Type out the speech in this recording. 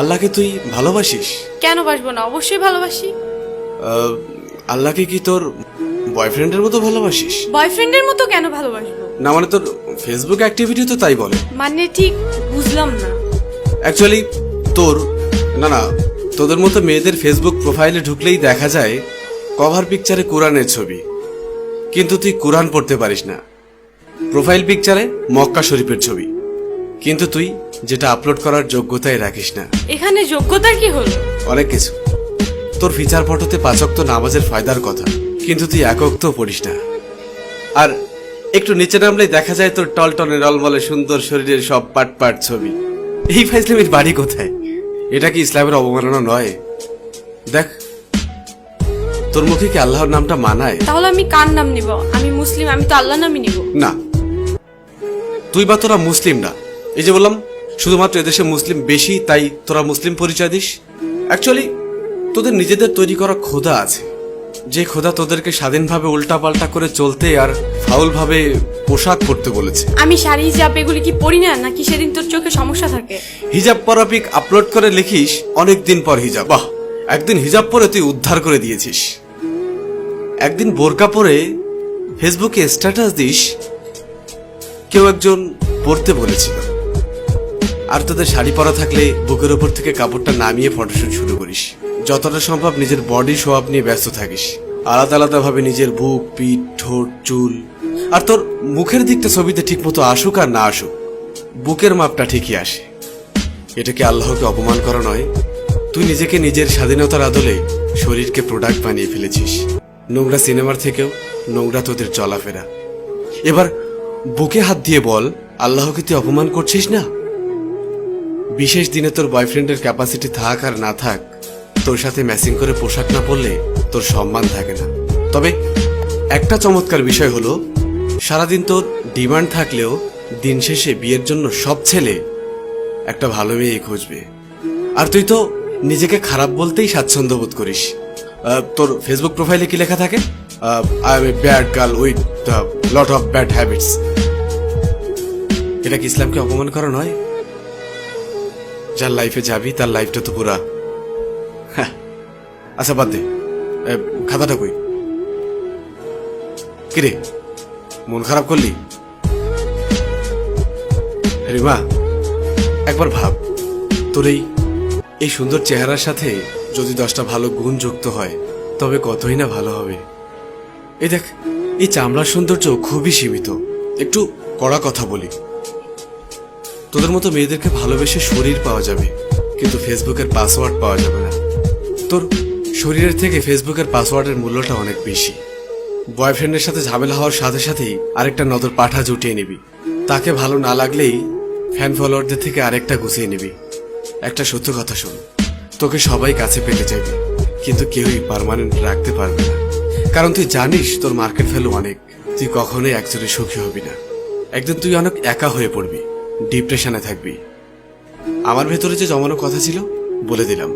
আল্লাহকে তুই ভালোবাসিস? কেন বাসবো না, অবশ্যই ভালোবাসি। আল্লাহকে কি তোর বয়ফ্রেন্ডের মতো ভালোবাসিস? বয়ফ্রেন্ডের মতো কেন ভালোবাসবো? না মানে তোর ফেসবুক অ্যাক্টিভিটি তো তাই বলে। মানে ঠিক বুঝলাম না। অ্যাকচুয়ালি তোর না তোদের মতো মেয়েদের ফেসবুক প্রোফাইলে ঢুকলেই দেখা যায় কভার পিকচারে কোরআনের ছবি, কিন্তু তুই কোরআন পড়তে পারিস না। প্রোফাইল পিকচারে মক্কা শরীফের ছবি, কিন্তু তুই যেটা আপলোড করার যোগ্যতাই রাখিস না। এখানে যোগ্যতার কি হলো? অনেক কিছু। তোর ফিচার ফটোতে 5 ওয়াক্ত নামাজের ফায়দার কথা, কিন্তু তুই 1 ওয়াক্তও পড়িস না। আর একটু নিচে নামলেই দেখা যায় তোর টলটনে রলমলে সুন্দর শরীরের সব পাট পাট ছবি। এই ফাইজলামির বাড়ি কোথায়? এটা কি ইসলামের অবমাননা নয়? দেখ, তোর মুখে কি আল্লাহর নামটা মানায়? তাহলে আমি কার নাম নিব? আমি মুসলিম, আমি তো আল্লাহর নামই নিব। না, তুই বা তোরা মুসলিম না। এই যে বললাম, শুধুমাত্র এদেশে মুসলিম বেশি তাই তোরা মুসলিম পরিচয় দিস। অ্যাকচুয়ালি তোদের নিজেদের তৈরি করা খোদা আছে, যে খোদা তোদেরকে স্বাধীনভাবে উল্টাপাল্টা করে চলতে আর ফাউল ভাবে পোশাক পরতে বলেছে। আমি শাড়ি হিজাব এগুলি কি পরি না, নাকি সেদিন তোর চোখে সমস্যা থাকে? হিজাব পরা পিক আপলোড করে লিখিস অনেকদিন পর হিজাব। বাহ, একদিন হিজাব পরে তুই উদ্ধার করে দিয়েছিস। একদিন বোরকা পরে ফেসবুকে স্ট্যাটাস দিস কেউ একজন পড়তে বলেছিল। আর তোদের শাড়ি পরা থাকলে বুকের ওপর থেকে কাপড়টা নামিয়ে ফটোশুট শুরু করিস। যতটা সম্ভব নিজের বডি শো আপ নিয়ে ব্যস্ত থাকিস। আলাদা আলাদা ভাবে নিজের বুক, পিঠ, ঠোঁট, চুল। আর তোর মুখের দিকটা ছবিতে ঠিক মতো আসুক আর না আসুক, বুকের মাপটা ঠিকই আসে। এটা কি আল্লাহকে অপমান করা নয়? তুই নিজেকে নিজের স্বাধীনতার আদলে শরীরকে প্রোডাক্ট বানিয়ে ফেলেছিস। নোংরা সিনেমার থেকেও নোংরা তোদের চলাফেরা। এবার বুকে হাত দিয়ে বল, আল্লাহকে তুই অপমান করছিস না? বিশেষ দিনে তোর বয়ফ্রেন্ডের ক্যাপাসিটি থাক আর না থাক, তোর সাথে ম্যাচিং করে পোশাক না পরলে তোর সম্মান থাকে না। তবে একটা চমৎকার বিষয় হলো, সারাদিন তোর ডিমান্ড থাকলেও দিন শেষে বিয়ের জন্য সব ছেলে একটা ভালো মেয়ে খুঁজবে। আর তুই তো নিজেকে খারাপ বলতেই স্বাচ্ছন্দ্য বোধ করিস। তোর ফেসবুক প্রোফাইলে কি লেখা থাকে? I M a bad girl with lot of bad habits. এটা কি ইসলামকে অপমান করা নয়? যার লাইফে যাবি তার লাইফটা তো পুরা। আচ্ছা বাদ দে, খাতাটা কই? কিরে, মন খারাপ করলি? রিমা, একবার ভাব, তোর এই সুন্দর চেহারার সাথে যদি 10টা ভালো গুণ যুক্ত হয় তবে কতই না ভালো হবে। এই দেখ, এই চামড়ার সৌন্দর্য খুবই সীমিত। একটু কড়া কথা বলি, তোদের মতো মেয়েদেরকে ভালোবেসে শরীর পাওয়া যাবে, কিন্তু ফেসবুকের পাসওয়ার্ড পাওয়া যাবে না। তোর শরীরের থেকে ফেসবুকের পাসওয়ার্ডের মূল্যটা অনেক বেশি। বয়ফ্রেন্ডের সাথে ঝামেলা হওয়ার সাথে সাথেই আরেকটা নজর পাঠা জুটিয়ে নিবি। তাকে ভালো না লাগলেই ফ্যান ফলোয়ারদের থেকে আরেকটা গুছিয়ে নিবি। একটা সত্য কথা শোন, তোকে সবাই কাছে পেতে চাইবে, কিন্তু কেউই পার্মানেন্ট রাখতে পারবে না। কারণ তুই জানিস তোর মার্কেট ভ্যালু অনেক। তুই কখনোই একজনে সুখী হবি না। একদিন তুই অনেক একা হয়ে পড়বি, ডিপ্রেশনে থাকবি। আমার ভেতরে যে জমানো কথা ছিল বলে দিলাম।